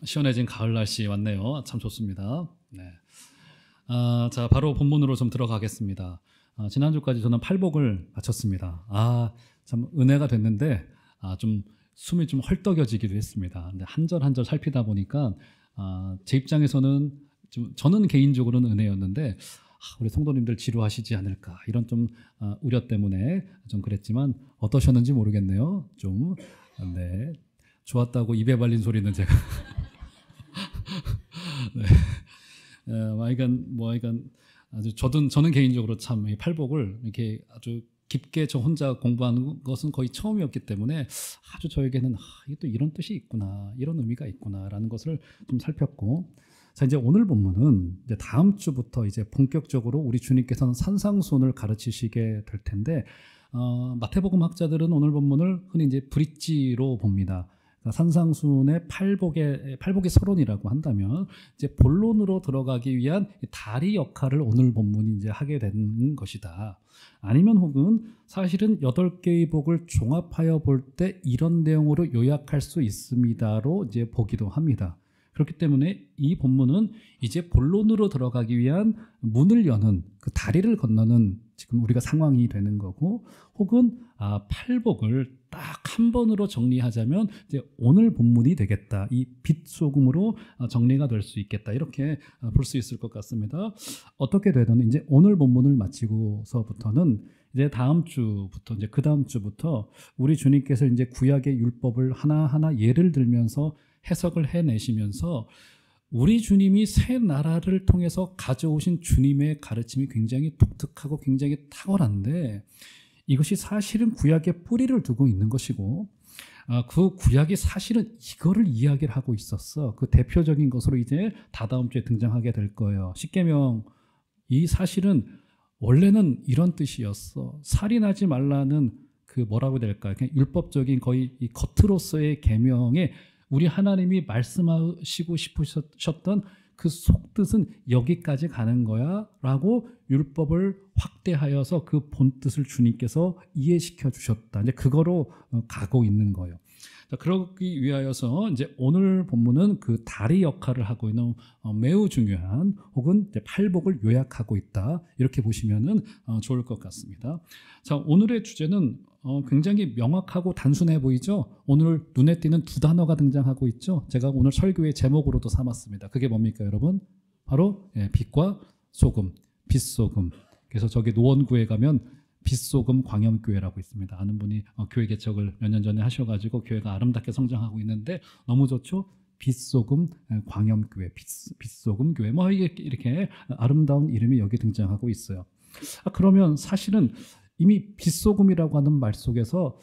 시원해진 가을 날씨 왔네요. 참 좋습니다. 네. 자, 바로 본문으로 좀 들어가겠습니다. 지난주까지 저는 팔복을 마쳤습니다. 참 은혜가 됐는데, 좀 숨이 좀 헐떡여지기도 했습니다. 근데 한 절 한 절 살피다 보니까, 제 입장에서는 저는 개인적으로는 은혜였는데, 우리 성도님들 지루하시지 않을까, 이런 좀 우려 때문에 좀 그랬지만, 어떠셨는지 모르겠네요. 좀, 네. 좋았다고 입에 발린 소리는 제가. 네. 하여간 아주 저는 개인적으로 참 이 팔복을 이렇게 아주 깊게 저 혼자 공부하는 것은 거의 처음이었기 때문에 아주 저에게는 이게 또 이런 뜻이 있구나, 이런 의미가 있구나라는 것을 좀 살폈고, 자, 이제 오늘 본문은 이제 다음 주부터 이제 본격적으로 우리 주님께서는 산상수훈을 가르치시게 될 텐데, 마태복음 학자들은 오늘 본문을 흔히 이제 브릿지로 봅니다. 산상수훈의 팔복의 서론이라고 한다면 이제 본론으로 들어가기 위한 다리 역할을 오늘 본문이 이제 하게 되는 것이다. 아니면 혹은 사실은 8개의 복을 종합하여 볼 때 이런 내용으로 요약할 수 있습니다로 이제 보기도 합니다. 그렇기 때문에 이 본문은 이제 본론으로 들어가기 위한 문을 여는 그 다리를 건너는 지금 우리가 상황이 되는 거고, 혹은 팔복을 딱 한 번으로 정리하자면 이제 오늘 본문이 되겠다. 이 빛 소금으로 정리가 될 수 있겠다. 이렇게 볼 수 있을 것 같습니다. 어떻게 되든 이제 오늘 본문을 마치고서부터는 이제 다음 주부터 이제 그 다음 주부터 우리 주님께서 이제 구약의 율법을 하나하나 예를 들면서 해석을 해내시면서 우리 주님이 새 나라를 통해서 가져오신 주님의 가르침이 굉장히 독특하고 굉장히 탁월한데, 이것이 사실은 구약의 뿌리를 두고 있는 것이고, 그 구약이 사실은 이거를 이야기를 하고 있었어. 그 대표적인 것으로 이제 다다음 주에 등장하게 될 거예요. 십계명, 이 사실은 원래는 이런 뜻이었어. 살인하지 말라는 그 뭐라고 해야 될까요? 그냥 율법적인 거의 이 겉으로서의 계명에 우리 하나님이 말씀하시고 싶으셨던 그 속뜻은 여기까지 가는 거야 라고 율법을 확대하여서 그 본뜻을 주님께서 이해시켜 주셨다. 이제 그거로 가고 있는 거예요. 자, 그러기 위하여서 이제 오늘 본문은 그 다리 역할을 하고 있는 매우 중요한, 혹은 이제 팔복을 요약하고 있다. 이렇게 보시면은 좋을 것 같습니다. 자, 오늘의 주제는 굉장히 명확하고 단순해 보이죠? 오늘 눈에 띄는 두 단어가 등장하고 있죠? 제가 오늘 설교의 제목으로도 삼았습니다. 그게 뭡니까, 여러분? 바로 빛과 소금, 빛소금. 그래서 저기 노원구에 가면 빛소금 광염교회라고 있습니다. 아는 분이 교회 개척을 몇 년 전에 하셔가지고 교회가 아름답게 성장하고 있는데 너무 좋죠? 빛소금 광염교회, 빛소금 교회, 뭐 이렇게 아름다운 이름이 여기 등장하고 있어요. 그러면 사실은 이미 빛소금이라고 하는 말 속에서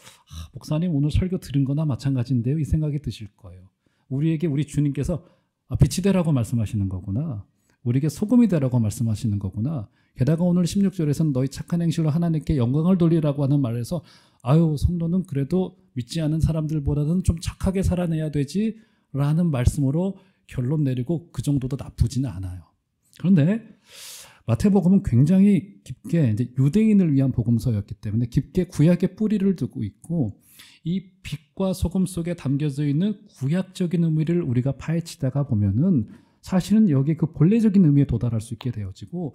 목사님 오늘 설교 들은 거나 마찬가지인데요, 이 생각이 드실 거예요. 우리에게 우리 주님께서 빛이 되라고 말씀하시는 거구나, 우리에게 소금이 되라고 말씀하시는 거구나. 게다가 오늘 16절에서는 너희 착한 행실로 하나님께 영광을 돌리라고 하는 말에서 성도는 그래도 믿지 않은 사람들보다는 좀 착하게 살아내야 되지 라는 말씀으로 결론 내리고 그 정도도 나쁘지는 않아요. 그런데 마태복음은 굉장히 깊게 이제 유대인을 위한 복음서였기 때문에 깊게 구약의 뿌리를 두고 있고, 이 빛과 소금 속에 담겨져 있는 구약적인 의미를 우리가 파헤치다가 보면은 사실은 여기 그 본래적인 의미에 도달할 수 있게 되어지고,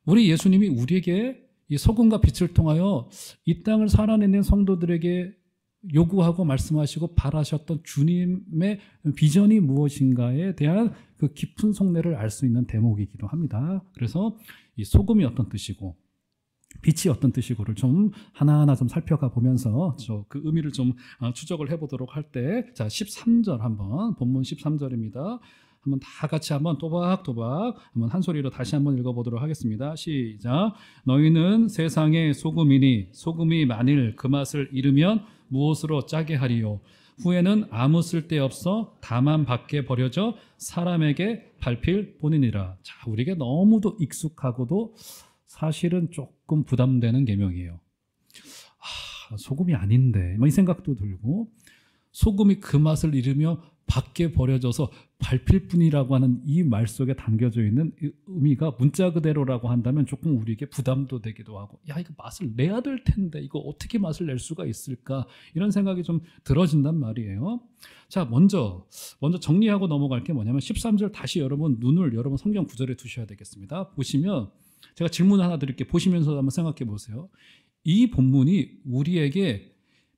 우리 예수님이 우리에게 이 소금과 빛을 통하여 이 땅을 살아내는 성도들에게 요구하고 말씀하시고 바라셨던 주님의 비전이 무엇인가에 대한 그 깊은 속내를 알 수 있는 대목이기도 합니다. 그래서 이 소금이 어떤 뜻이고 빛이 어떤 뜻이고를 좀 하나하나 좀 살펴가 보면서 그 의미를 좀 추적을 해보도록 할 때, 자, 13절 한번, 본문 13절입니다. 한번 다 같이 한번 또박또박 한번 한 소리로 다시 한번 읽어보도록 하겠습니다. 시작. 너희는 세상의 소금이니 소금이 만일 그 맛을 잃으면 무엇으로 짜게 하리요? 후에는 아무 쓸데없어 다만 밖에 버려져 사람에게 밟힐 뿐이니라. 자, 우리에게 너무도 익숙하고도 사실은 조금 부담되는 계명이에요. 소금이 아닌데 이 생각도 들고, 소금이 그 맛을 잃으며 밖에 버려져서 밟힐 뿐이라고 하는 이 말 속에 담겨져 있는 의미가 문자 그대로라고 한다면 조금 우리에게 부담도 되기도 하고, 야, 이거 맛을 내야 될 텐데 이거 어떻게 맛을 낼 수가 있을까, 이런 생각이 좀 들어진단 말이에요. 자, 먼저 정리하고 넘어갈 게 뭐냐면 13절 다시 여러분 성경 구절에 두셔야 되겠습니다. 보시면 제가 질문 하나 드릴게요. 보시면서 한번 생각해 보세요. 이 본문이 우리에게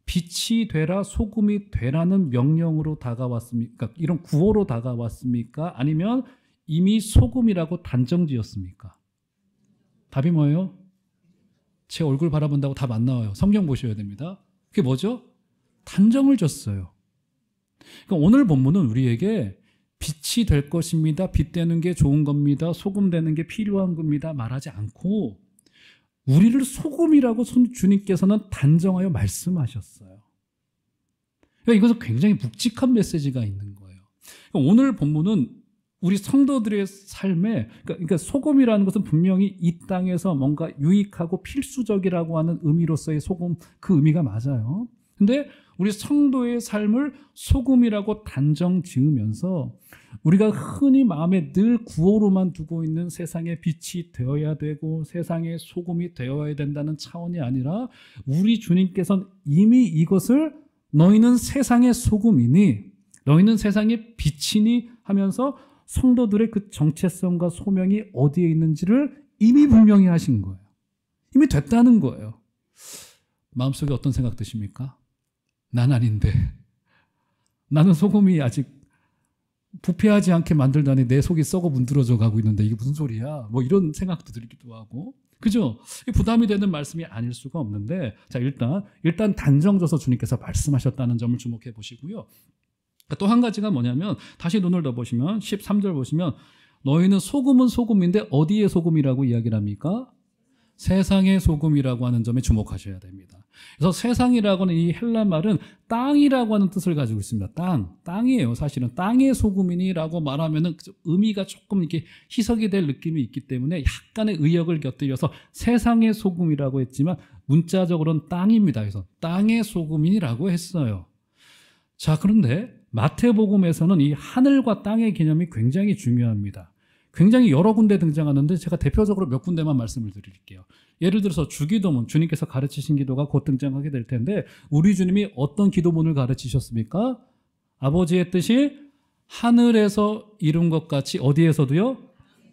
빛이 되라 소금이 되라는 명령으로 다가왔습니까? 이런 구호로 다가왔습니까? 아니면 이미 소금이라고 단정지었습니까? 답이 뭐예요? 제 얼굴 바라본다고 답 안 나와요. 성경 보셔야 됩니다. 그게 뭐죠? 단정을 줬어요. 그러니까 오늘 본문은 우리에게 빛이 될 것입니다, 빛 되는 게 좋은 겁니다, 소금 되는 게 필요한 겁니다 말하지 않고 우리를 소금이라고 주님께서는 단정하여 말씀하셨어요. 그러니까 이것은 굉장히 묵직한 메시지가 있는 거예요. 그러니까 오늘 본문은 우리 성도들의 삶에, 그러니까 소금이라는 것은 분명히 이 땅에서 뭔가 유익하고 필수적이라고 하는 의미로서의 소금, 그 의미가 맞아요. 근데 우리 성도의 삶을 소금이라고 단정 지으면서 우리가 흔히 마음에 늘 구호로만 두고 있는 세상의 빛이 되어야 되고 세상의 소금이 되어야 된다는 차원이 아니라 우리 주님께서는 이미 이것을 너희는 세상의 소금이니 너희는 세상의 빛이니 하면서 성도들의 그 정체성과 소명이 어디에 있는지를 이미 분명히 하신 거예요. 이미 됐다는 거예요. 마음속에 어떤 생각 드십니까? 난 아닌데, 나는 소금이 아직 부패하지 않게 만들다니 내 속이 썩어 문드러져 가고 있는데 이게 무슨 소리야? 뭐 이런 생각도 들기도 하고, 그죠? 부담이 되는 말씀이 아닐 수가 없는데, 자, 일단 단정져서 주님께서 말씀하셨다는 점을 주목해 보시고요. 또 한 가지가 뭐냐면, 다시 눈을 더 보시면 13절 보시면 너희는 소금은 소금인데 어디의 소금이라고 이야기를 합니까? 세상의 소금이라고 하는 점에 주목하셔야 됩니다. 그래서 세상이라고 하는 이 헬라 말은 땅이라고 하는 뜻을 가지고 있습니다. 땅이에요. 사실은 땅의 소금이니라고 말하면은 의미가 조금 이렇게 희석이 될 느낌이 있기 때문에 약간의 의역을 곁들여서 세상의 소금이라고 했지만 문자적으로는 땅입니다. 그래서 땅의 소금이라고 했어요. 자, 그런데 마태복음에서는 이 하늘과 땅의 개념이 굉장히 중요합니다. 굉장히 여러 군데 등장하는데 제가 대표적으로 몇 군데만 말씀을 드릴게요. 예를 들어서 주기도문, 주님께서 가르치신 기도가 곧 등장하게 될 텐데 우리 주님이 어떤 기도문을 가르치셨습니까? 아버지의 뜻이 하늘에서 이룬 것 같이 어디에서도요?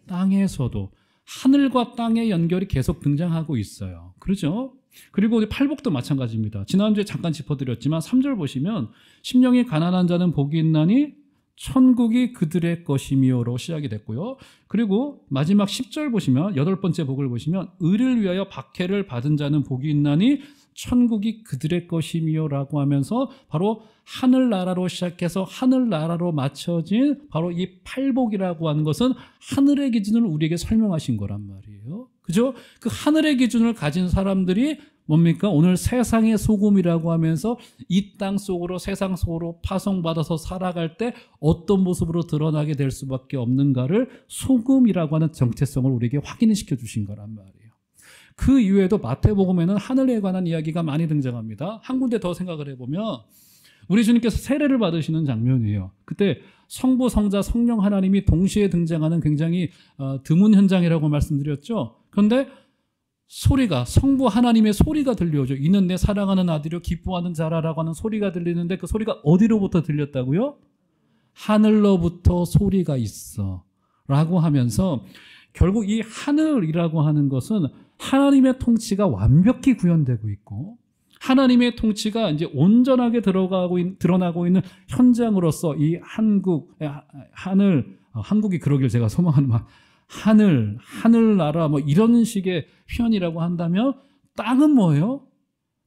땅에서도. 하늘과 땅의 연결이 계속 등장하고 있어요. 그렇죠? 그리고 우리 팔복도 마찬가지입니다. 지난주에 잠깐 짚어드렸지만 3절 보시면 심령이 가난한 자는 복이 있나니 천국이 그들의 것이미요로 시작이 됐고요. 그리고 마지막 10절 보시면, 8번째 복을 보시면 의를 위하여 박해를 받은 자는 복이 있나니 천국이 그들의 것이미요라고 하면서 바로 하늘나라로 시작해서 하늘나라로 맞춰진 바로 이 팔복이라고 하는 것은 하늘의 기준을 우리에게 설명하신 거란 말이에요. 그죠? 그 하늘의 기준을 가진 사람들이 뭡니까? 오늘 세상의 소금이라고 하면서 이 땅 속으로, 세상 속으로 파송받아서 살아갈 때 어떤 모습으로 드러나게 될 수밖에 없는가를 소금이라고 하는 정체성을 우리에게 확인시켜 주신 거란 말이에요. 그 이외에도 마태복음에는 하늘에 관한 이야기가 많이 등장합니다. 한 군데 더 생각을 해보면 우리 주님께서 세례를 받으시는 장면이에요. 그때 성부, 성자, 성령 하나님이 동시에 등장하는 굉장히 드문 현장이라고 말씀드렸죠. 그런데 소리가, 성부 하나님의 소리가 들려오죠. 이는 내 사랑하는 아들이요 기뻐하는 자라라고 하는 소리가 들리는데 그 소리가 어디로부터 들렸다고요? 하늘로부터 소리가 있어 라고 하면서 결국 이 하늘이라고 하는 것은 하나님의 통치가 완벽히 구현되고 있고 하나님의 통치가 이제 온전하게 드러나고 있는 현장으로서 이 한국이 그러길 제가 소망하는 말, 하늘나라 뭐 이런 식의 표현이라고 한다면 땅은 뭐예요?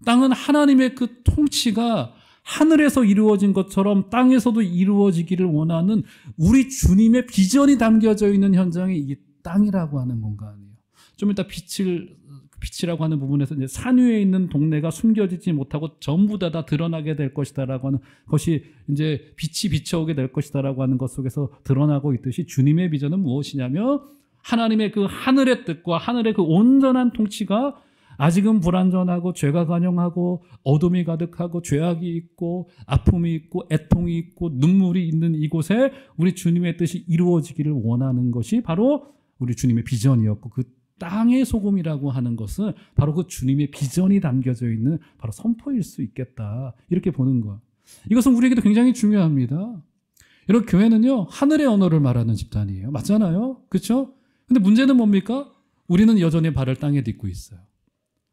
땅은 하나님의 그 통치가 하늘에서 이루어진 것처럼 땅에서도 이루어지기를 원하는 우리 주님의 비전이 담겨져 있는 현장이 이 땅이라고 하는 공간이에요. 좀 이따 빛이라고 하는 부분에서 이제 산 위에 있는 동네가 숨겨지지 못하고 전부 다 드러나게 될 것이다라고 하는 것이 이제 빛이 비춰오게 될 것이다라고 하는 것 속에서 드러나고 있듯이 주님의 비전은 무엇이냐면 하나님의 그 하늘의 뜻과 하늘의 그 온전한 통치가 아직은 불완전하고 죄가 간영하고 어둠이 가득하고 죄악이 있고 아픔이 있고 애통이 있고 눈물이 있는 이곳에 우리 주님의 뜻이 이루어지기를 원하는 것이 바로 우리 주님의 비전이었고, 그 땅의 소금이라고 하는 것은 바로 그 주님의 비전이 담겨져 있는 바로 선포일 수 있겠다, 이렇게 보는 것. 이것은 우리에게도 굉장히 중요합니다. 여러분, 교회는요 하늘의 언어를 말하는 집단이에요. 맞잖아요, 그렇죠? 근데 문제는 뭡니까? 우리는 여전히 발을 땅에 딛고 있어요.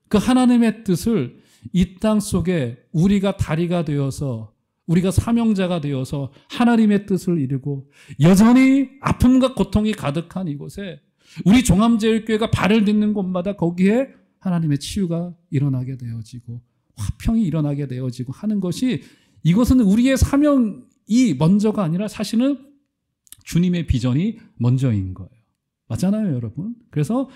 그 하나님의 뜻을 이 땅 속에 우리가 다리가 되어서, 우리가 사명자가 되어서 하나님의 뜻을 이루고 여전히 아픔과 고통이 가득한 이곳에 우리 종암제일교회가 발을 딛는 곳마다 거기에 하나님의 치유가 일어나게 되어지고 화평이 일어나게 되어지고 하는 것이, 이것은 우리의 사명이 먼저가 아니라 사실은 주님의 비전이 먼저인 거예요. 맞잖아요, 여러분. 그래서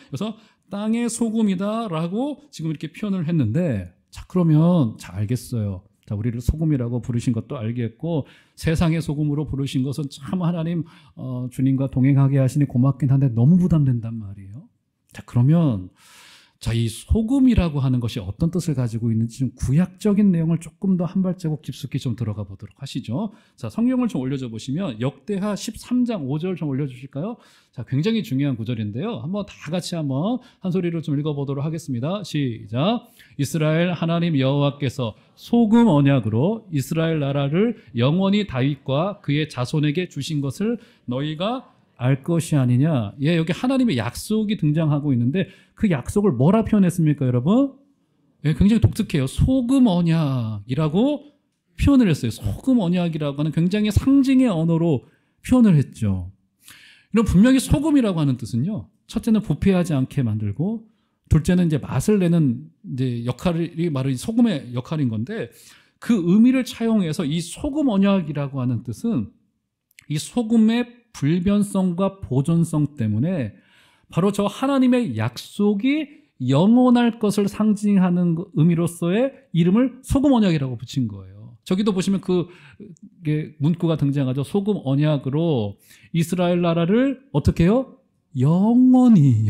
땅의 소금이다라고 지금 이렇게 표현을 했는데, 자, 그러면 자, 알겠어요. 자, 우리를 소금이라고 부르신 것도 알겠고 세상의 소금으로 부르신 것은 참 하나님 주님과 동행하게 하시니 고맙긴 한데 너무 부담된단 말이에요. 자, 그러면 자, 이 소금이라고 하는 것이 어떤 뜻을 가지고 있는지 좀 구약적인 내용을 조금 더 한 발자국 깊숙이 좀 들어가 보도록 하시죠. 자, 성경을 좀 올려줘 보시면 역대하 13장 5절 좀 올려주실까요? 자, 굉장히 중요한 구절인데요. 한번 다 같이 한번 한 소리로 좀 읽어보도록 하겠습니다. 시작. 이스라엘 하나님 여호와께서 소금 언약으로 이스라엘 나라를 영원히 다윗과 그의 자손에게 주신 것을 너희가 알 것이 아니냐. 예, 여기 하나님의 약속이 등장하고 있는데 그 약속을 뭐라 표현했습니까, 여러분? 예, 굉장히 독특해요. 소금 언약이라고 표현을 했어요. 소금 언약이라고 하는 굉장히 상징의 언어로 표현을 했죠. 이런 분명히 소금이라고 하는 뜻은요, 첫째는 부패하지 않게 만들고, 둘째는 이제 맛을 내는 이제 역할이 바로 이 소금의 역할인 건데, 그 의미를 차용해서 이 소금 언약이라고 하는 뜻은 이 소금의 불변성과 보존성 때문에 바로 저 하나님의 약속이 영원할 것을 상징하는 의미로서의 이름을 소금 언약이라고 붙인 거예요. 저기도 보시면 그 문구가 등장하죠. 소금 언약으로 이스라엘 나라를 어떻게 해요? 영원히.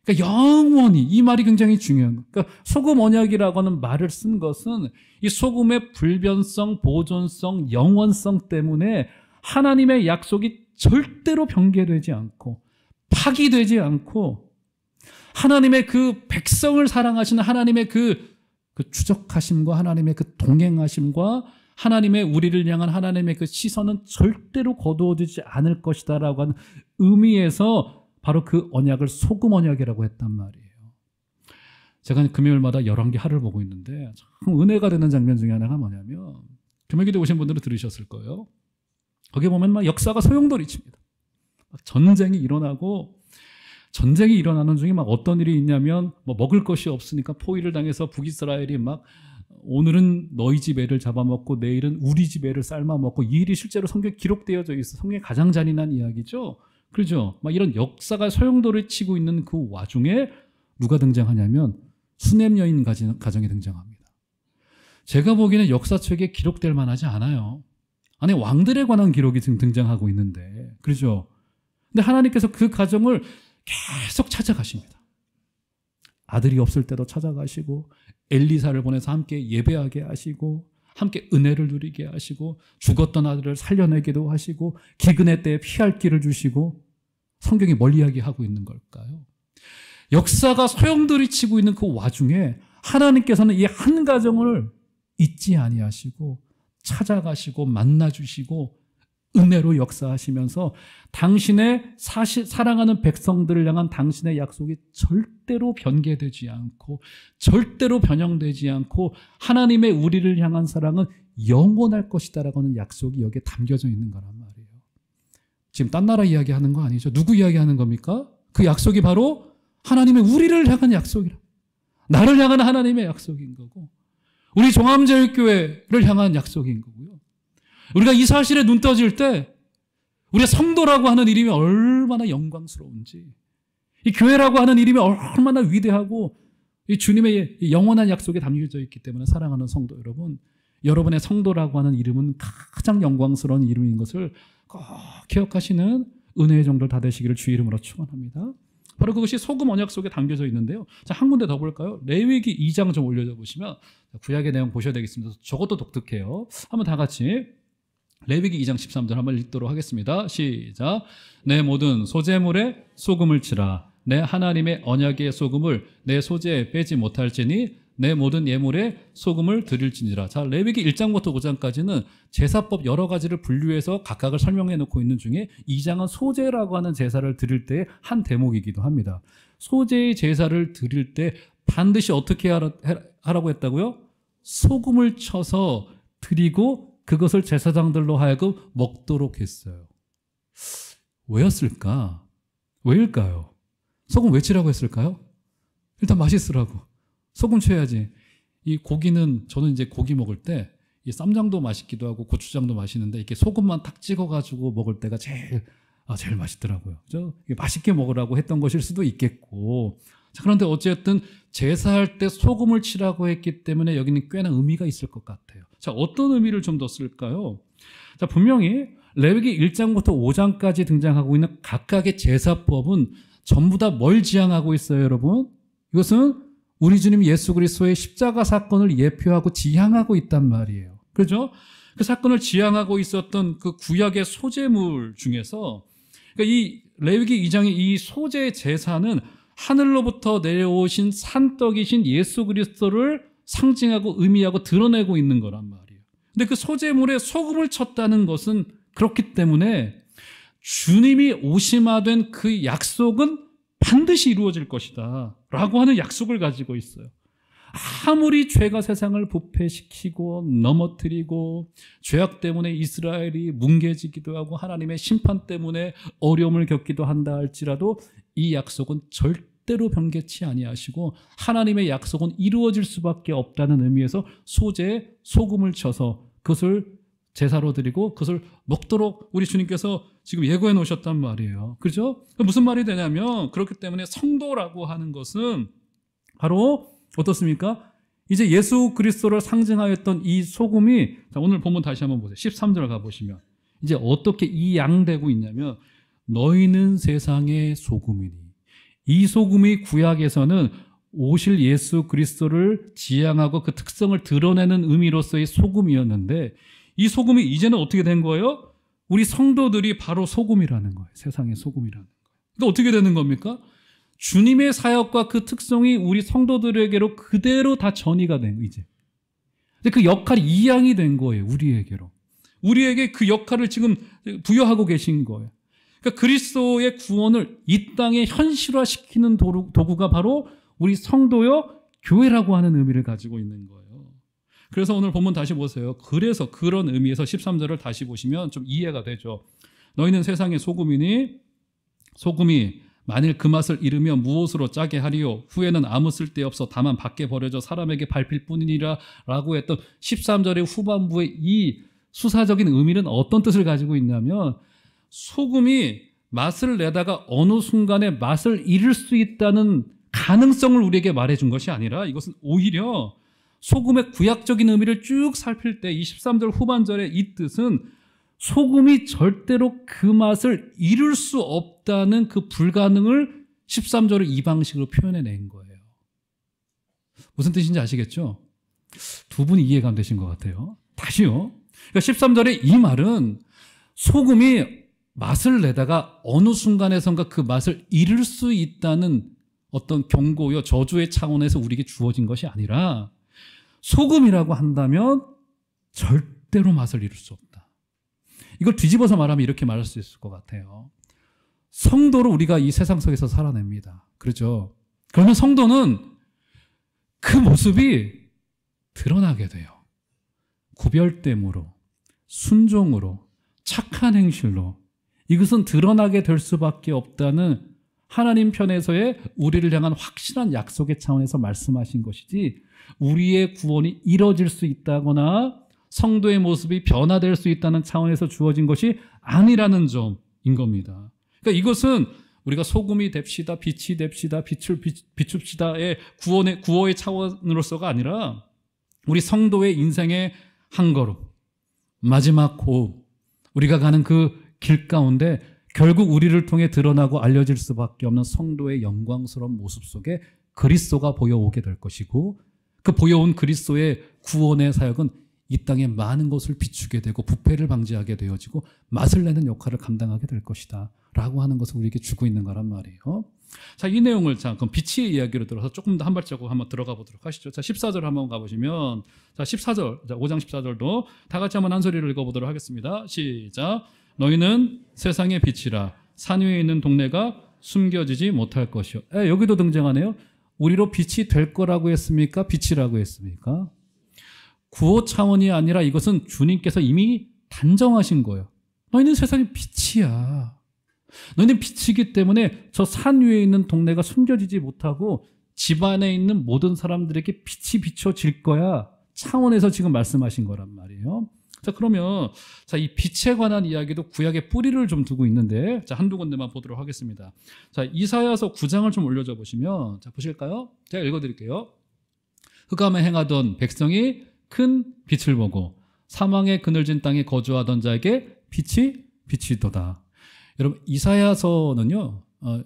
그러니까 영원히, 이 말이 굉장히 중요한 거예요. 그러니까 소금 언약이라고 하는 말을 쓴 것은 이 소금의 불변성, 보존성, 영원성 때문에 하나님의 약속이 절대로 변개되지 않고 파기되지 않고 하나님의 그 백성을 사랑하시는 하나님의 그 추적하심과 하나님의 그 동행하심과 하나님의 우리를 향한 하나님의 그 시선은 절대로 거두어지지 않을 것이다라고 하는 의미에서 바로 그 언약을 소금 언약이라고 했단 말이에요. 제가 금요일마다 열왕기하를 보고 있는데 참 은혜가 되는 장면 중에 하나가 뭐냐면, 금요기대 오신 분들은 들으셨을 거예요. 거기 보면 막 역사가 소용돌이칩니다. 전쟁이 일어나고, 전쟁이 일어나는 중에 막 어떤 일이 있냐면, 뭐 먹을 것이 없으니까 포위를 당해서 북이스라엘이 막 오늘은 너희 집 애를 잡아먹고 내일은 우리 집 애를 삶아먹고, 이 일이 실제로 성경에 기록되어져 있어. 성경의 가장 잔인한 이야기죠. 그렇죠? 막 이런 역사가 소용돌이치고 있는 그 와중에 누가 등장하냐면 수넴 여인 가정이 등장합니다. 제가 보기에는 역사책에 기록될 만하지 않아요. 안에 왕들에 관한 기록이 지금 등장하고 있는데, 그렇죠? 근데 하나님께서 그 가정을 계속 찾아가십니다. 아들이 없을 때도 찾아가시고, 엘리사를 보내서 함께 예배하게 하시고, 함께 은혜를 누리게 하시고, 죽었던 아들을 살려내기도 하시고, 기근의 때에 피할 길을 주시고, 성경이 뭘 이야기하고 있는 걸까요? 역사가 소용돌이치고 있는 그 와중에 하나님께서는 이 한 가정을 잊지 아니하시고 찾아가시고 만나주시고 은혜로 역사하시면서 당신의 사랑하는 백성들을 향한 당신의 약속이 절대로 변개되지 않고 절대로 변형되지 않고 하나님의 우리를 향한 사랑은 영원할 것이다라고 하는 약속이 여기에 담겨져 있는 거란 말이에요. 지금 딴 나라 이야기하는 거 아니죠? 누구 이야기하는 겁니까? 그 약속이 바로 하나님의 우리를 향한 약속이라. 나를 향한 하나님의 약속인 거고, 우리 종암제일교회를 향한 약속인 거고요. 우리가 이 사실에 눈 떠질 때 우리가 성도라고 하는 이름이 얼마나 영광스러운지, 이 교회라고 하는 이름이 얼마나 위대하고 이 주님의 영원한 약속에 담겨져 있기 때문에, 사랑하는 성도 여러분, 여러분의 성도라고 하는 이름은 가장 영광스러운 이름인 것을 꼭 기억하시는 은혜의 정도를 다 되시기를 주의 이름으로 축원합니다. 바로 그것이 소금 언약 속에 담겨져 있는데요. 자, 한 군데 더 볼까요? 레위기 2장 좀 올려줘 보시면 구약의 내용 보셔야 되겠습니다. 저것도 독특해요. 한번 다 같이 레위기 2장 13절 한번 읽도록 하겠습니다. 시작. 내 모든 소재물에 소금을 치라. 내 하나님의 언약의 소금을 내 소재에 빼지 못할지니 내 모든 예물에 소금을 드릴지니라. 자, 레위기 1장부터 5장까지는 제사법 여러 가지를 분류해서 각각을 설명해 놓고 있는 중에 2장은 소제라고 하는 제사를 드릴 때 한 대목이기도 합니다. 소제의 제사를 드릴 때 반드시 어떻게 하라고 했다고요? 소금을 쳐서 드리고 그것을 제사장들로 하여금 먹도록 했어요. 왜였을까? 왜일까요? 소금 왜 치라고 했을까요? 일단 맛있으라고. 소금 쳐야지. 이 고기는 저는 이제 고기 먹을 때 이 쌈장도 맛있기도 하고 고추장도 맛있는데 이렇게 소금만 탁 찍어가지고 먹을 때가 제일 맛있더라고요. 그죠? 맛있게 먹으라고 했던 것일 수도 있겠고. 자, 그런데 어쨌든 제사할 때 소금을 치라고 했기 때문에 여기는 꽤나 의미가 있을 것 같아요. 자, 어떤 의미를 좀 더 쓸까요? 자, 분명히 레위기 1장부터 5장까지 등장하고 있는 각각의 제사법은 전부 다 뭘 지향하고 있어요, 여러분? 이것은 우리 주님 예수 그리스도의 십자가 사건을 예표하고 지향하고 있단 말이에요. 그렇죠? 그 사건을 지향하고 있었던 그 구약의 소제물 중에서 그러니까 이 레위기 2장의 이 소제 제사는 하늘로부터 내려오신 산떡이신 예수 그리스도를 상징하고 의미하고 드러내고 있는 거란 말이에요. 근데 그 소제물에 소금을 쳤다는 것은 그렇기 때문에 주님이 오심하된 그 약속은 반드시 이루어질 것이다 라고 하는 약속을 가지고 있어요. 아무리 죄가 세상을 부패시키고 넘어뜨리고 죄악 때문에 이스라엘이 뭉개지기도 하고 하나님의 심판 때문에 어려움을 겪기도 한다 할지라도 이 약속은 절대로 변개치 아니하시고 하나님의 약속은 이루어질 수밖에 없다는 의미에서 소재에 소금을 쳐서 그것을 제사로 드리고 그것을 먹도록 우리 주님께서 지금 예고해 놓으셨단 말이에요. 그렇죠? 무슨 말이 되냐면 그렇기 때문에 성도라고 하는 것은 바로 어떻습니까? 이제 예수 그리스도를 상징하였던 이 소금이, 자, 오늘 본문 다시 한번 보세요. 13절 가보시면 이제 어떻게 이양되고 있냐면 너희는 세상의 소금이니. 이 소금이 구약에서는 오실 예수 그리스도를 지향하고 그 특성을 드러내는 의미로서의 소금이었는데 이 소금이 이제는 어떻게 된 거예요? 우리 성도들이 바로 소금이라는 거예요. 세상의 소금이라는 거예요. 그러니까 어떻게 되는 겁니까? 주님의 사역과 그 특성이 우리 성도들에게로 그대로 다 전이가 된 거예요. 이제 그 역할이 이양이 된 거예요. 우리에게로. 우리에게 그 역할을 지금 부여하고 계신 거예요. 그러니까 그리스도의 구원을 이 땅에 현실화시키는 도구가 바로 우리 성도요 교회라고 하는 의미를 가지고 있는 거예요. 그래서 오늘 본문 다시 보세요. 그래서 그런 의미에서 13절을 다시 보시면 좀 이해가 되죠. 너희는 세상의 소금이니 소금이 만일 그 맛을 잃으면 무엇으로 짜게 하리요? 후에는 아무 쓸데없어 다만 밖에 버려져 사람에게 밟힐 뿐이니라 라고 했던 13절의 후반부의 이 수사적인 의미는 어떤 뜻을 가지고 있냐면 소금이 맛을 내다가 어느 순간에 맛을 잃을 수 있다는 가능성을 우리에게 말해준 것이 아니라 이것은 오히려 소금의 구약적인 의미를 쭉 살필 때 23절 후반절의 이 뜻은 소금이 절대로 그 맛을 잃을 수 없다는 그 불가능을 13절을 이 방식으로 표현해낸 거예요. 무슨 뜻인지 아시겠죠? 두 분이 이해가 안 되신 것 같아요. 다시요. 그러니까 13절의 이 말은 소금이 맛을 내다가 어느 순간에선가 그 맛을 잃을 수 있다는 어떤 경고요, 저주의 차원에서 우리에게 주어진 것이 아니라 소금이라고 한다면 절대로 맛을 잃을 수 없다. 이걸 뒤집어서 말하면 이렇게 말할 수 있을 것 같아요. 성도로 우리가 이 세상 속에서 살아냅니다. 그렇죠? 그러면 성도는 그 모습이 드러나게 돼요. 구별됨으로, 순종으로, 착한 행실로 이것은 드러나게 될 수밖에 없다는 하나님 편에서의 우리를 향한 확실한 약속의 차원에서 말씀하신 것이지 우리의 구원이 이뤄질 수 있다거나 성도의 모습이 변화될 수 있다는 차원에서 주어진 것이 아니라는 점인 겁니다. 그러니까 이것은 우리가 소금이 됩시다, 빛이 됩시다, 빛을 비춥시다의 구호의 차원으로서가 아니라 우리 성도의 인생의 한 걸음, 마지막 호흡, 우리가 가는 그 길 가운데 결국 우리를 통해 드러나고 알려질 수밖에 없는 성도의 영광스러운 모습 속에 그리스도가 보여오게 될 것이고, 그 보여온 그리스도의 구원의 사역은 이 땅에 많은 것을 비추게 되고 부패를 방지하게 되어지고 맛을 내는 역할을 감당하게 될 것이다 라고 하는 것을 우리에게 주고 있는 거란 말이에요. 자, 이 내용을 그럼 빛의 이야기로 들어서 조금 더 한 발자국 한번 들어가 보도록 하시죠. 자, 14절 한번 가보시면, 자, 14절, 자, 5장 14절도 다 같이 한번 한 소리를 읽어보도록 하겠습니다. 시작. 너희는 세상의 빛이라. 산 위에 있는 동네가 숨겨지지 못할 것이요. 여기도 등장하네요. 우리로 빛이 될 거라고 했습니까? 빛이라고 했습니까? 구호 차원이 아니라 이것은 주님께서 이미 단정하신 거예요. 너희는 세상의 빛이야. 너희는 빛이기 때문에 저 산 위에 있는 동네가 숨겨지지 못하고 집안에 있는 모든 사람들에게 빛이 비춰질 거야. 차원에서 지금 말씀하신 거란 말이에요. 자, 그러면 자, 이 빛에 관한 이야기도 구약의 뿌리를 좀 두고 있는데, 자, 한두 군데만 보도록 하겠습니다. 자, 이사야서 9장을 좀 올려줘 보시면, 자, 보실까요? 제가 읽어드릴게요. 흑암에 행하던 백성이 큰 빛을 보고 사망의 그늘진 땅에 거주하던 자에게 빛이 비치도다. 여러분, 이사야서는요,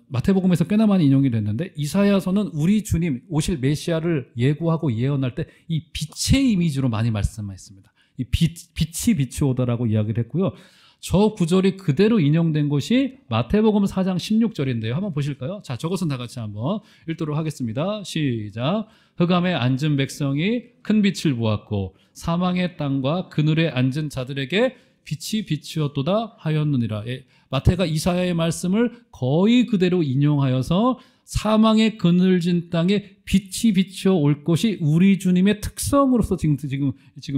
마태복음에서 꽤나 많이 인용이 됐는데, 이사야서는 우리 주님 오실 메시아를 예고하고 예언할 때 이 빛의 이미지로 많이 말씀했습니다. 이 빛이 비추오다라고 이야기를 했고요. 저 구절이 그대로 인용된 것이 마태복음 4장 16절인데요. 한번 보실까요? 자, 저것은 다 같이 한번 읽도록 하겠습니다. 시작. 흑암에 앉은 백성이 큰 빛을 보았고 사망의 땅과 그늘에 앉은 자들에게 빛이 비추었도다 하였느니라. 마태가 이사야의 말씀을 거의 그대로 인용하여서 사망의 그늘진 땅에 빛이 비추어 올 것이 우리 주님의 특성으로서 지금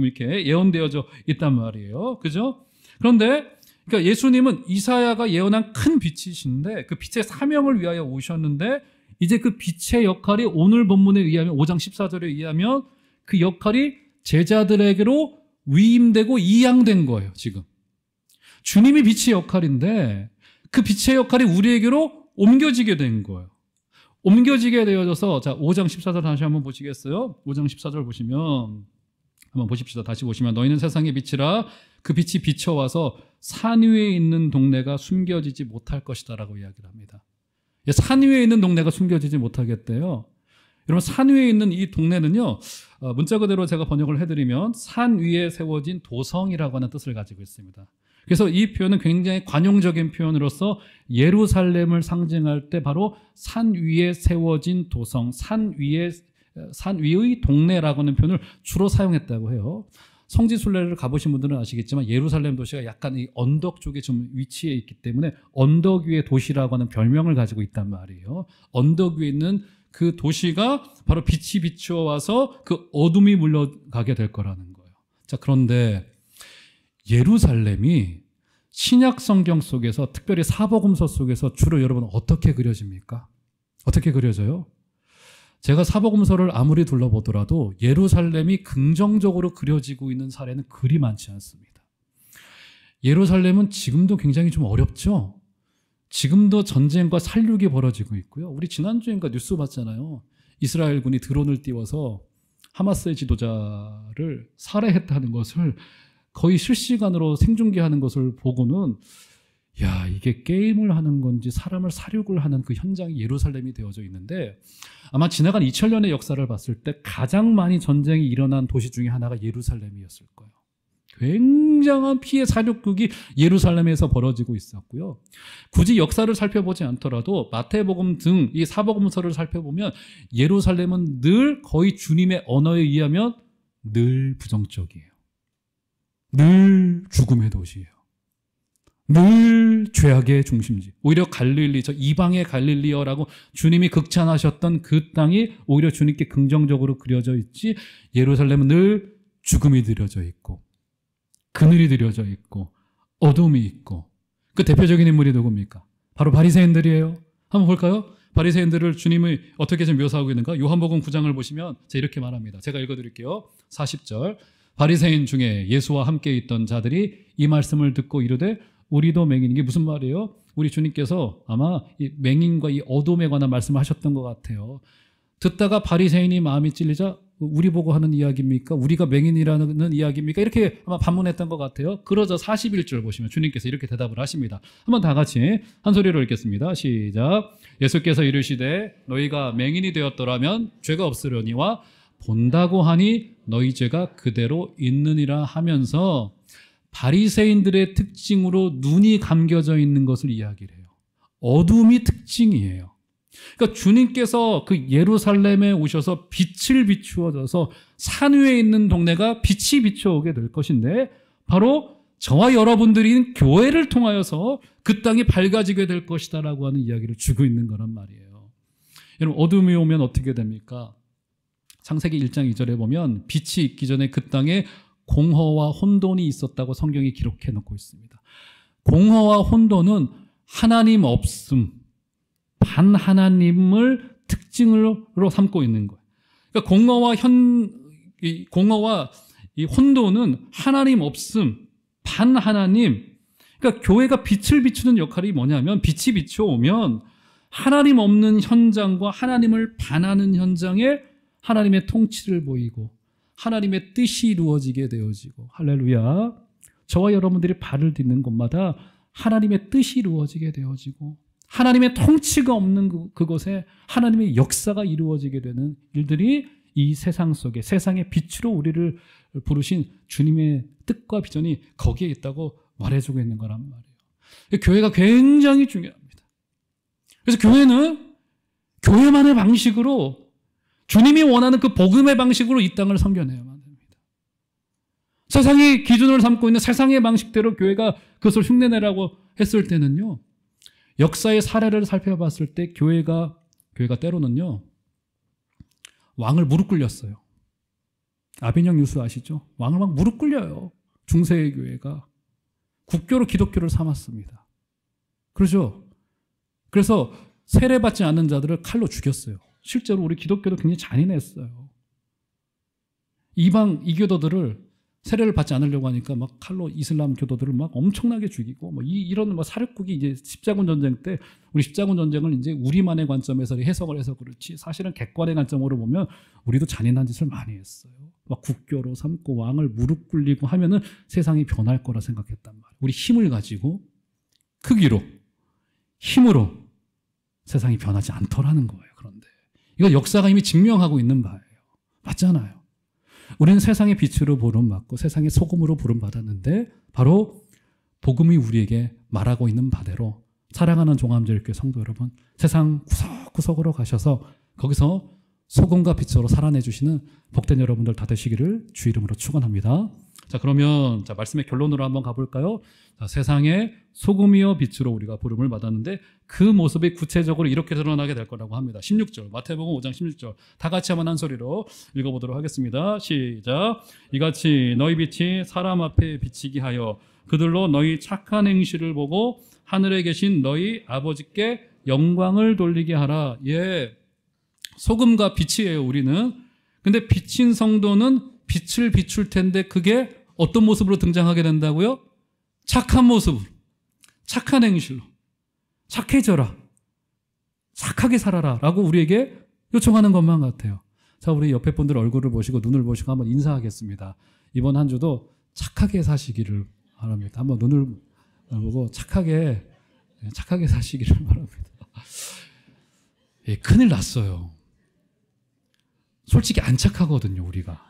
이렇게 예언되어져 있단 말이에요. 그죠? 그런데 그러니까 예수님은 이사야가 예언한 큰 빛이신데 그 빛의 사명을 위하여 오셨는데, 이제 그 빛의 역할이 오늘 본문에 의하면 5장 14절에 의하면 그 역할이 제자들에게로 위임되고 이양된 거예요. 지금 주님이 빛의 역할인데 그 빛의 역할이 우리에게로 옮겨지게 된 거예요. 옮겨지게 되어져서, 자, 5장 14절 다시 한번 보시겠어요? 5장 14절 보시면, 한번 보십시다. 다시 보시면, 너희는 세상의 빛이라. 그 빛이 비춰와서 산 위에 있는 동네가 숨겨지지 못할 것이다 라고 이야기를 합니다. 산 위에 있는 동네가 숨겨지지 못하겠대요. 여러분, 산 위에 있는 이 동네는요, 문자 그대로 제가 번역을 해드리면 산 위에 세워진 도성이라고 하는 뜻을 가지고 있습니다. 그래서 이 표현은 굉장히 관용적인 표현으로서 예루살렘을 상징할 때 바로 산 위에 세워진 도성, 산 위의 동네라고 하는 표현을 주로 사용했다고 해요. 성지순례를 가보신 분들은 아시겠지만 예루살렘 도시가 약간 이 언덕 쪽에 좀 위치해 있기 때문에 언덕 위의 도시라고 하는 별명을 가지고 있단 말이에요. 언덕 위에 있는 그 도시가 바로 빛이 비추어 와서 그 어둠이 물러가게 될 거라는 거예요. 자, 그런데 예루살렘이 신약 성경 속에서, 특별히 사복음서 속에서 주로 여러분 어떻게 그려집니까? 어떻게 그려져요? 제가 사복음서를 아무리 둘러보더라도 예루살렘이 긍정적으로 그려지고 있는 사례는 그리 많지 않습니다. 예루살렘은 지금도 굉장히 좀 어렵죠? 지금도 전쟁과 살육이 벌어지고 있고요. 우리 지난주인가 뉴스 봤잖아요. 이스라엘군이 드론을 띄워서 하마스의 지도자를 살해했다는 것을 거의 실시간으로 생중계하는 것을 보고는, 야, 이게 게임을 하는 건지 사람을 살육을 하는 그 현장이 예루살렘이 되어져 있는데, 아마 지나간 2000년의 역사를 봤을 때 가장 많이 전쟁이 일어난 도시 중에 하나가 예루살렘이었을 거예요. 굉장한 피해 살육극이 예루살렘에서 벌어지고 있었고요. 굳이 역사를 살펴보지 않더라도 마태복음 등 이 사복음서를 살펴보면 예루살렘은 늘 거의 주님의 언어에 의하면 늘 부정적이에요. 늘 죽음의 도시예요. 늘 죄악의 중심지. 오히려 갈릴리, 저 이방의 갈릴리어라고 주님이 극찬하셨던 그 땅이 오히려 주님께 긍정적으로 그려져 있지, 예루살렘은 늘 죽음이 그려져 있고 그늘이 그려져 있고 어둠이 있고. 그 대표적인 인물이 누굽니까? 바로 바리새인들이에요. 한번 볼까요? 바리새인들을 주님이 어떻게 좀 묘사하고 있는가? 요한복음 9장을 보시면 이렇게 말합니다. 제가 읽어드릴게요. 40절. 바리새인 중에 예수와 함께 있던 자들이 이 말씀을 듣고 이르되 우리도 맹인. 이게 무슨 말이에요? 우리 주님께서 아마 이 맹인과 이 어둠에 관한 말씀을 하셨던 것 같아요. 듣다가 바리새인이 마음이 찔리자 우리 보고 하는 이야기입니까? 우리가 맹인이라는 이야기입니까? 이렇게 아마 반문했던 것 같아요. 그러자 41절 보시면 주님께서 이렇게 대답을 하십니다. 한번 다 같이 한 소리로 읽겠습니다. 시작. 예수께서 이르시되 너희가 맹인이 되었더라면 죄가 없으려니와 본다고 하니 너희 죄가 그대로 있느니라 하면서 바리새인들의 특징으로 눈이 감겨져 있는 것을 이야기를 해요. 어둠이 특징이에요. 그러니까 주님께서 그 예루살렘에 오셔서 빛을 비추어져서 산 위에 있는 동네가 빛이 비춰오게 될 것인데 바로 저와 여러분들인 교회를 통하여서 그 땅이 밝아지게 될 것이다라고 하는 이야기를 주고 있는 거란 말이에요. 여러분 어둠이 오면 어떻게 됩니까? 창세기 1장 2절에 보면 빛이 있기 전에 그 땅에 공허와 혼돈이 있었다고 성경이 기록해 놓고 있습니다. 공허와 혼돈은 하나님 없음, 반하나님을 특징으로 삼고 있는 거예요. 그러니까 공허와 이 혼돈은 하나님 없음, 반하나님. 그러니까 교회가 빛을 비추는 역할이 뭐냐면 빛이 비춰오면 하나님 없는 현장과 하나님을 반하는 현장에 하나님의 통치를 보이고 하나님의 뜻이 이루어지게 되어지고 할렐루야. 저와 여러분들이 발을 딛는 곳마다 하나님의 뜻이 이루어지게 되어지고 하나님의 통치가 없는 그곳에 하나님의 역사가 이루어지게 되는 일들이 이 세상 속에 세상의 빛으로 우리를 부르신 주님의 뜻과 비전이 거기에 있다고 말해주고 있는 거란 말이에요. 교회가 굉장히 중요합니다. 그래서 교회는 교회만의 방식으로 주님이 원하는 그 복음의 방식으로 이 땅을 섬겨내야만 됩니다. 세상이 기준을 삼고 있는 세상의 방식대로 교회가 그것을 흉내내라고 했을 때는요. 역사의 사례를 살펴봤을 때 교회가 때로는요. 왕을 무릎 꿇렸어요. 아비뇽 유수 아시죠? 왕을 막 무릎 꿇려요. 중세의 교회가. 국교로 기독교를 삼았습니다. 그렇죠? 그래서 세례받지 않는 자들을 칼로 죽였어요. 실제로 우리 기독교도 굉장히 잔인했어요. 이방 이교도들을 세례를 받지 않으려고 하니까 막 칼로 이슬람 교도들을 막 엄청나게 죽이고 뭐 이런 뭐 사륙국이 이제 십자군 전쟁 때 우리 십자군 전쟁을 이제 우리만의 관점에서 해석을 해서 그렇지 사실은 객관의 관점으로 보면 우리도 잔인한 짓을 많이 했어요. 막 국교로 삼고 왕을 무릎 꿇리고 하면은 세상이 변할 거라 생각했단 말이에요. 우리 힘을 가지고 크기로 힘으로 세상이 변하지 않더라는 거예요. 그런데 이거 역사가 이미 증명하고 있는 바예요. 맞잖아요. 우리는 세상의 빛으로 부름받고 세상의 소금으로 부름받았는데 바로 복음이 우리에게 말하고 있는 바대로 사랑하는 종암제일교회 성도 여러분 세상 구석구석으로 가셔서 거기서 소금과 빛으로 살아내주시는 복된 여러분들 다 되시기를 주 이름으로 축원합니다. 자 그러면 말씀의 결론으로 한번 가볼까요? 자, 세상의 소금이요 빛으로 우리가 부름을 받았는데 그 모습이 구체적으로 이렇게 드러나게 될 거라고 합니다. 16절 마태복음 5장 16절 다 같이 한번 한 소리로 읽어보도록 하겠습니다. 시작. 이같이 너희 빛이 사람 앞에 비치게 하여 그들로 너희 착한 행실을 보고 하늘에 계신 너희 아버지께 영광을 돌리게 하라. 예, 소금과 빛이에요 우리는. 근데 비친 성도는 빛을 비출 텐데 그게 어떤 모습으로 등장하게 된다고요? 착한 모습으로, 착한 행실로 착해져라, 착하게 살아라 라고 우리에게 요청하는 것만 같아요. 자, 우리 옆에 분들 얼굴을 보시고 눈을 보시고 한번 인사하겠습니다. 이번 한 주도 착하게 사시기를 바랍니다. 한번 눈을 보고 착하게 사시기를 바랍니다. 예, 큰일 났어요. 솔직히 안 착하거든요 우리가.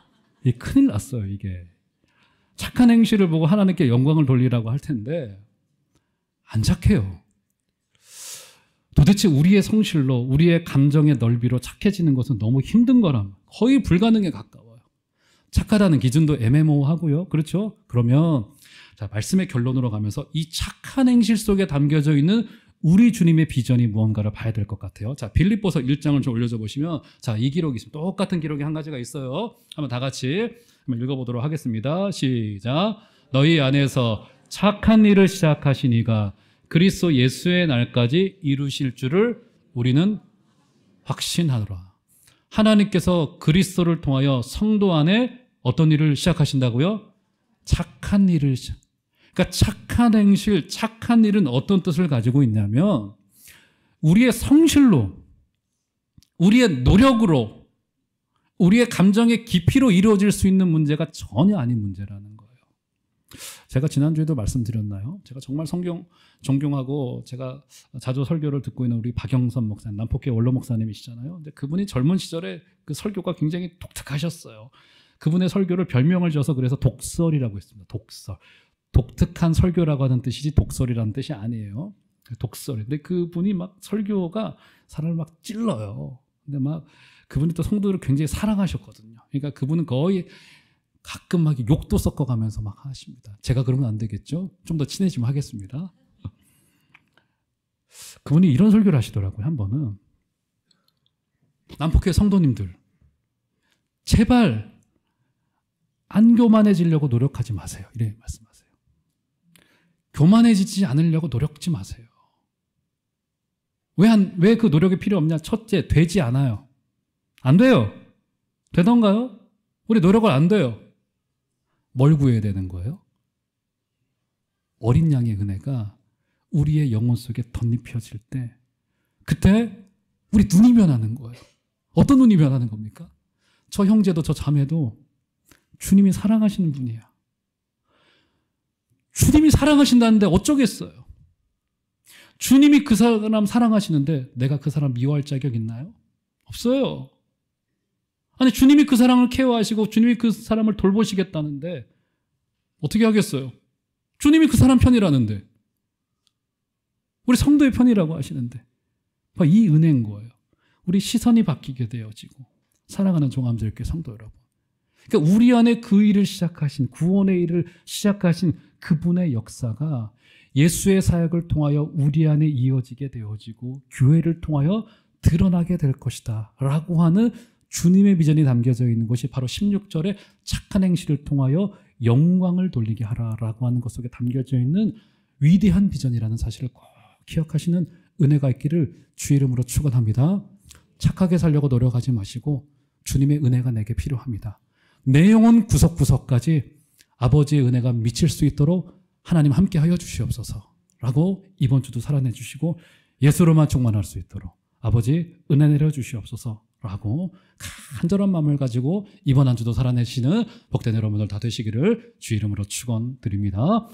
예, 큰일 났어요 이게. 착한 행실을 보고 하나님께 영광을 돌리라고 할 텐데 안 착해요. 도대체 우리의 성실로 우리의 감정의 넓이로 착해지는 것은 너무 힘든 거라면 거의 불가능에 가까워요. 착하다는 기준도 애매모호하고요. 그렇죠? 그러면 자, 말씀의 결론으로 가면서 이 착한 행실 속에 담겨져 있는 우리 주님의 비전이 무언가를 봐야 될 것 같아요. 자, 빌립보서 1장을 좀 올려줘 보시면 자, 이 기록이 있습니다. 똑같은 기록이 한 가지가 있어요. 한번 다 같이 한번 읽어보도록 하겠습니다. 시작. 너희 안에서 착한 일을 시작하신 이가 그리스도 예수의 날까지 이루실 줄을 우리는 확신하노라. 하나님께서 그리스도를 통하여 성도 안에 어떤 일을 시작하신다고요? 착한 일을 시작. 그러니까 착한 행실, 착한 일은 어떤 뜻을 가지고 있냐면 우리의 성실로, 우리의 노력으로, 우리의 감정의 깊이로 이루어질 수 있는 문제가 전혀 아닌 문제라는 거예요. 제가 지난주에도 말씀드렸나요? 제가 정말 성경 존경하고 제가 자주 설교를 듣고 있는 우리 박영선 목사님, 남포교회 원로 목사님이시잖아요. 근데 그분이 젊은 시절에 그 설교가 굉장히 독특하셨어요. 그분의 설교를 별명을 줘서 그래서 독설이라고 했습니다. 독설. 독특한 설교라고 하는 뜻이지 독설이라는 뜻이 아니에요. 독설. 근데 그분이 막 설교가 사람을 막 찔러요. 근데 막 그분이 또 성도들을 굉장히 사랑하셨거든요. 그러니까 그분은 거의 가끔 막 욕도 섞어가면서 막 하십니다. 제가 그러면 안 되겠죠? 좀 더 친해지면 하겠습니다. 그분이 이런 설교를 하시더라고요. 한 번은 남포교회 성도님들, 제발 안 교만해지려고 노력하지 마세요. 이래 말씀하세요. 교만해지지 않으려고 노력지 마세요. 왜 그 노력이 필요 없냐? 첫째, 되지 않아요. 안 돼요. 되던가요? 우리 노력을 안 돼요. 뭘 구해야 되는 거예요? 어린 양의 은혜가 우리의 영혼 속에 덧입혀질 때 그때 우리 눈이 변하는 거예요. 어떤 눈이 변하는 겁니까? 저 형제도 저 자매도 주님이 사랑하시는 분이에요. 주님이 사랑하신다는데 어쩌겠어요? 주님이 그 사람 사랑하시는데 내가 그 사람 미워할 자격 있나요? 없어요. 아니 주님이 그 사람을 케어하시고 주님이 그 사람을 돌보시겠다는데 어떻게 하겠어요? 주님이 그 사람 편이라는데 우리 성도의 편이라고 하시는데 이 은혜인 거예요. 우리 시선이 바뀌게 되어지고 사랑하는 종암절교회 성도 여러분, 그러니까 우리 안에 그 일을 시작하신 구원의 일을 시작하신 그분의 역사가 예수의 사역을 통하여 우리 안에 이어지게 되어지고 교회를 통하여 드러나게 될 것이다 라고 하는 주님의 비전이 담겨져 있는 것이 바로 16절에 착한 행실을 통하여 영광을 돌리게 하라라고 하는 것 속에 담겨져 있는 위대한 비전이라는 사실을 꼭 기억하시는 은혜가 있기를 주의 이름으로 축원합니다. 착하게 살려고 노력하지 마시고 주님의 은혜가 내게 필요합니다. 내 영혼 구석구석까지 아버지의 은혜가 미칠 수 있도록 하나님 함께 하여 주시옵소서 라고 이번 주도 살아내 주시고 예수로만 충만할 수 있도록 아버지 은혜 내려 주시옵소서 라고 간절한 마음을 가지고 이번 한 주도 살아내시는 복된 여러분들 다 되시기를 주 이름으로 축원드립니다.